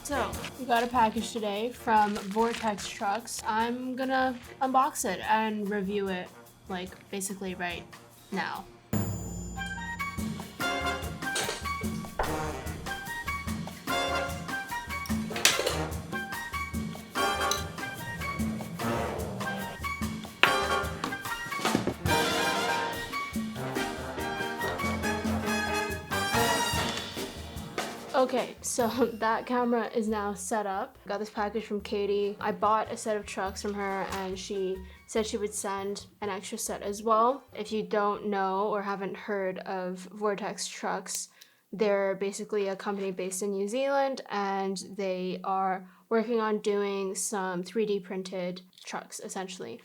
So, we got a package today from Vortex Trucks. I'm gonna unbox it and review it, like, basically right now. Okay, so that camera is now set up. Got this package from Katie. I bought a set of trucks from her and she said she would send an extra set as well. If you don't know or haven't heard of Vortex Trucks, they're basically a company based in New Zealand and they are working on doing some 3D printed trucks essentially.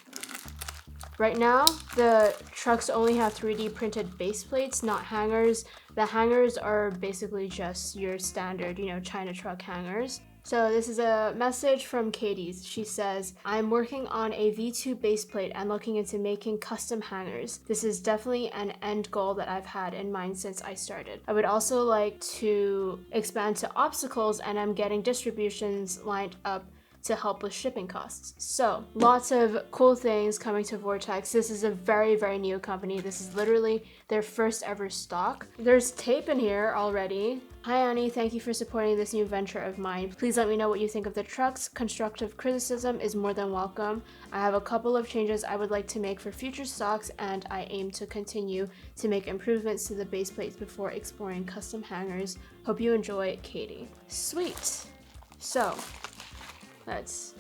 Right now, the trucks only have 3D printed base plates, not hangers. The hangers are basically just your standard, China truck hangers. So this is a message from Katie. She says, I'm working on a V2 base plate and looking into making custom hangers. This is definitely an end goal that I've had in mind since I started. I would also like to expand to obstacles and I'm getting distributions lined up to help with shipping costs. So lots of cool things coming to Vortex. This is a very, very new company. This is literally their first ever stock. There's tape in here already. Hi Annie, thank you for supporting this new venture of mine. Please let me know what you think of the trucks. Constructive criticism is more than welcome. I have a couple of changes I would like to make for future stocks and I aim to continue to make improvements to the base plates before exploring custom hangers. Hope you enjoy, Katie. Sweet. So, let's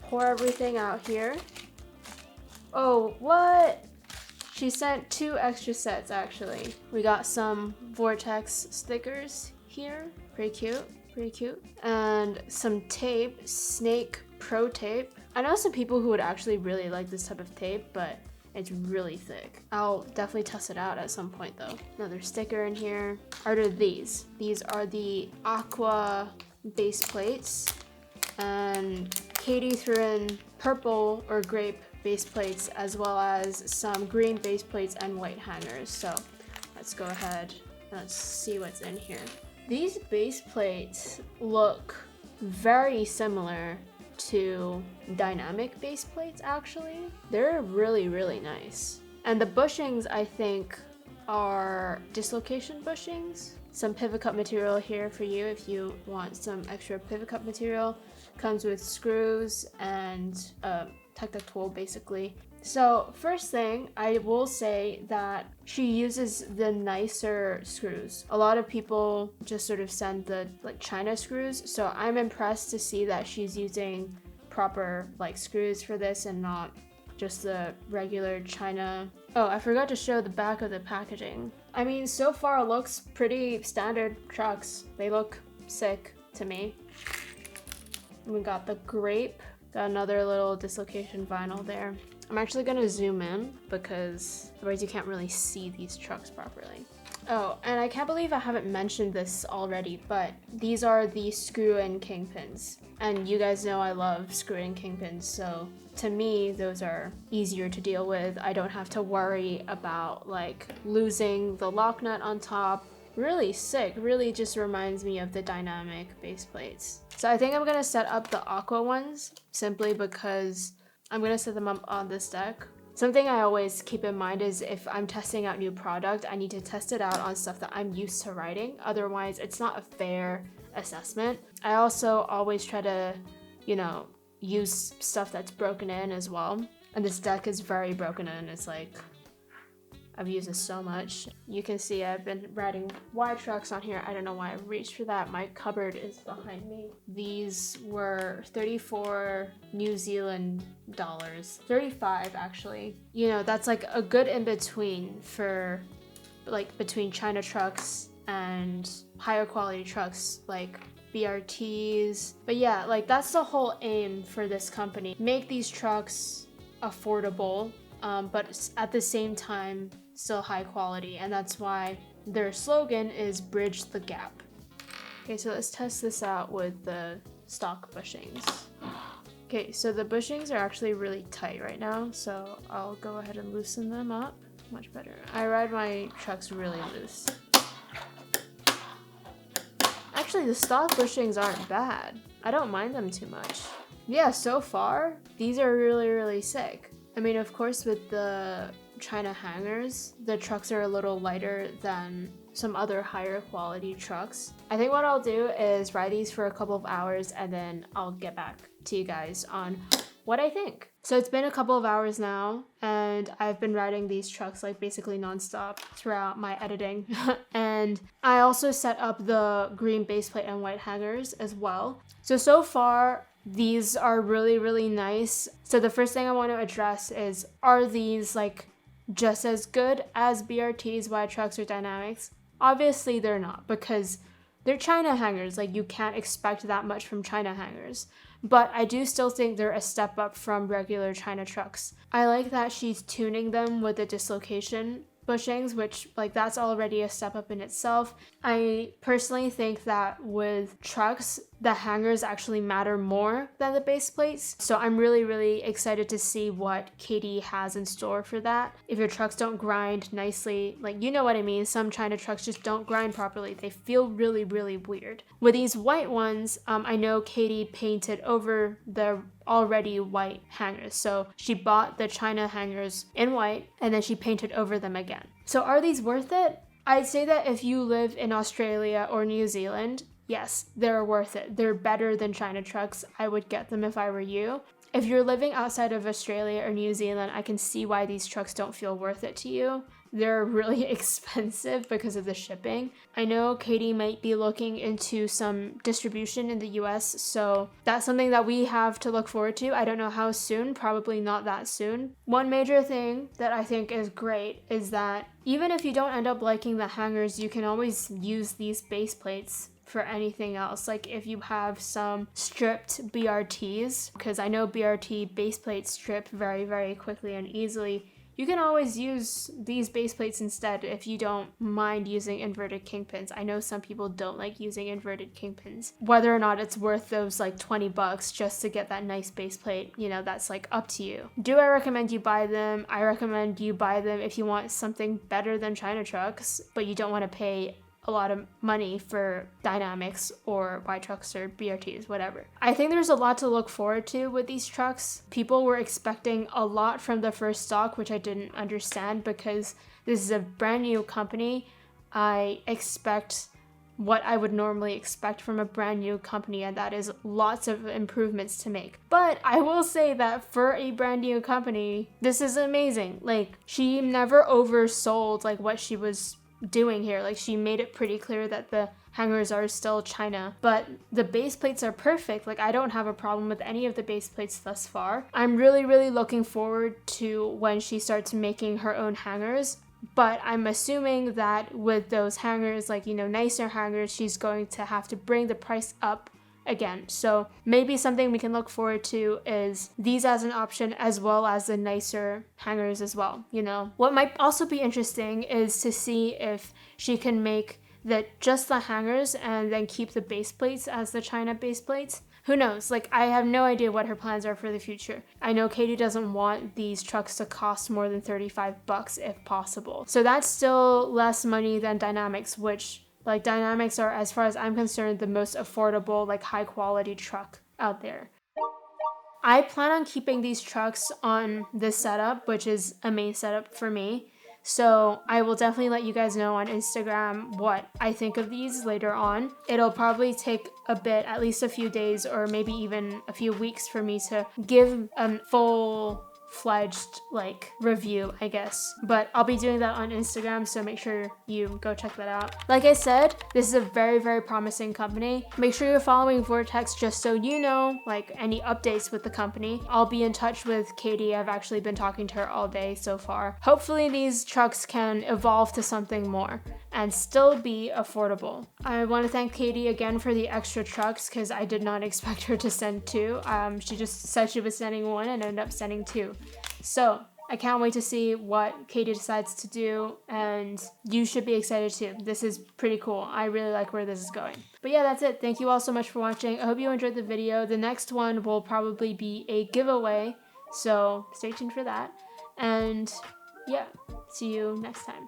pour everything out here. Oh, what? She sent 2 extra sets actually. We got some Vortex stickers here. Pretty cute. And some tape, Snake Pro tape. I know some people who would actually really like this type of tape, but it's really thick. I'll definitely test it out at some point though. Another sticker in here. Are these? These are the aqua base plates. And Katie threw in purple or grape base plates as well as some green base plates and white hangers. So let's go ahead and let's see what's in here. These base plates look very similar to dynamic base plates actually. They're really, really nice. And the bushings I think are dislocation bushings. Some pivot cup material here for you if you want some extra pivot cup material. Comes with screws and a tactile tool basically. So first thing, I will say that she uses the nicer screws. A lot of people just sort of send the China screws. So I'm impressed to see that she's using proper screws for this and not just the regular China. Oh, I forgot to show the back of the packaging. I mean, so far it looks pretty standard trucks. They look sick to me. We got the grape, got another little dislocation vinyl there. I'm actually gonna zoom in because otherwise you can't really see these trucks properly. Oh, and I can't believe I haven't mentioned this already, but these are the screw-in kingpins. And you guys know I love screw-in kingpins, so to me, those are easier to deal with. I don't have to worry about losing the lock nut on top. Really sick, really just reminds me of the dynamic base plates. So I think I'm gonna set up the aqua ones simply because I'm gonna set them up on this deck. Something I always keep in mind is if I'm testing out new product, I need to test it out on stuff that I'm used to riding. Otherwise, it's not a fair assessment. I also always try to, use stuff that's broken in as well. And this deck is very broken in. It's I've used this so much. You can see I've been riding wide trucks on here. I don't know why I reached for that. My cupboard is behind me. These were 34 New Zealand dollars. 35 actually. That's a good in between for between China trucks and higher quality trucks like BRTs. But yeah, that's the whole aim for this company. Make these trucks affordable, but at the same time, still high quality, and that's why their slogan is bridge the gap. Okay, so let's test this out with the stock bushings. Okay, so the bushings are actually really tight right now, so I'll go ahead and loosen them up. Much better. I ride my trucks really loose. Actually, the stock bushings aren't bad. I don't mind them too much. Yeah, so far, these are really, really sick. I mean, of course, with the China hangers, the trucks are a little lighter than some other higher quality trucks. I think what I'll do is ride these for a couple of hours and then I'll get back to you guys on what I think. So it's been a couple of hours now and I've been riding these trucks like basically nonstop throughout my editing. And I also set up the green baseplate and white hangers as well. So far, these are really, really nice. So the first thing I want to address is, are these like just as good as BRT's, wide trucks, or dynamics? Obviously they're not, because they're China hangers. Like, you can't expect that much from China hangers. But I do still think they're a step up from regular China trucks. I like that she's tuning them with the dislocation bushings, which, like, that's already a step up in itself. I personally think that with trucks, the hangers actually matter more than the base plates. So I'm really, really excited to see what Katie has in store for that. If your trucks don't grind nicely, like, you know what I mean, some China trucks just don't grind properly. They feel really, really weird. With these white ones, I know Katie painted over the already white hangers. So she bought the China hangers in white and then she painted over them again. So are these worth it? I'd say that if you live in Australia or New Zealand, yes, they're worth it. They're better than China trucks. I would get them if I were you. If you're living outside of Australia or New Zealand, I can see why these trucks don't feel worth it to you. They're really expensive because of the shipping. I know Katie might be looking into some distribution in the US, so that's something that we have to look forward to. I don't know how soon, probably not that soon. One major thing that I think is great is that even if you don't end up liking the hangers, you can always use these base plates for anything else. Like if you have some stripped BRTs, because I know BRT base plates strip very, very quickly and easily, you can always use these base plates instead if you don't mind using inverted kingpins. I know some people don't like using inverted kingpins. Whether or not it's worth those like $20 just to get that nice base plate, you know, that's like up to you. Do I recommend you buy them? I recommend you buy them if you want something better than China trucks, but you don't want to pay a lot of money for dynamics or Y trucks or BRTs, whatever. I think there's a lot to look forward to with these trucks. People were expecting a lot from the first stock, which I didn't understand because this is a brand new company. I expect what I would normally expect from a brand new company, and that is lots of improvements to make. But I will say that for a brand new company, this is amazing. Like, she never oversold like what she was doing here. Like, she made it pretty clear that the hangers are still China, but the base plates are perfect. Like, I don't have a problem with any of the base plates thus far. I'm really, really looking forward to when she starts making her own hangers, but I'm assuming that with those hangers, like, you know, nicer hangers, she's going to have to bring the price up again. So maybe something we can look forward to is these as an option, as well as the nicer hangers as well, you know. What might also be interesting is to see if she can make just the hangers and then keep the base plates as the China base plates. Who knows? Like, I have no idea what her plans are for the future. I know Katie doesn't want these trucks to cost more than $35 if possible. So that's still less money than dynamics, which, like, dynamics are, as far as I'm concerned, the most affordable, like, high quality truck out there. I plan on keeping these trucks on this setup, which is a main setup for me. So I will definitely let you guys know on Instagram what I think of these later on. It'll probably take a bit, at least a few days or maybe even a few weeks for me to give a full-fledged like review, I guess, but I'll be doing that on Instagram, so make sure you go check that out. Like I said, this is a very, very promising company. Make sure you're following Vortex just so you know like any updates with the company. I'll be in touch with Katie. I've actually been talking to her all day so far. Hopefully these trucks can evolve to something more and still be affordable. I want to thank Katie again for the extra trucks because I did not expect her to send two. She just said she was sending one and ended up sending two. So I can't wait to see what Katie decides to do, and you should be excited too. This is pretty cool. I really like where this is going. But yeah, that's it. Thank you all so much for watching. I hope you enjoyed the video. The next one will probably be a giveaway, so stay tuned for that. And yeah, see you next time.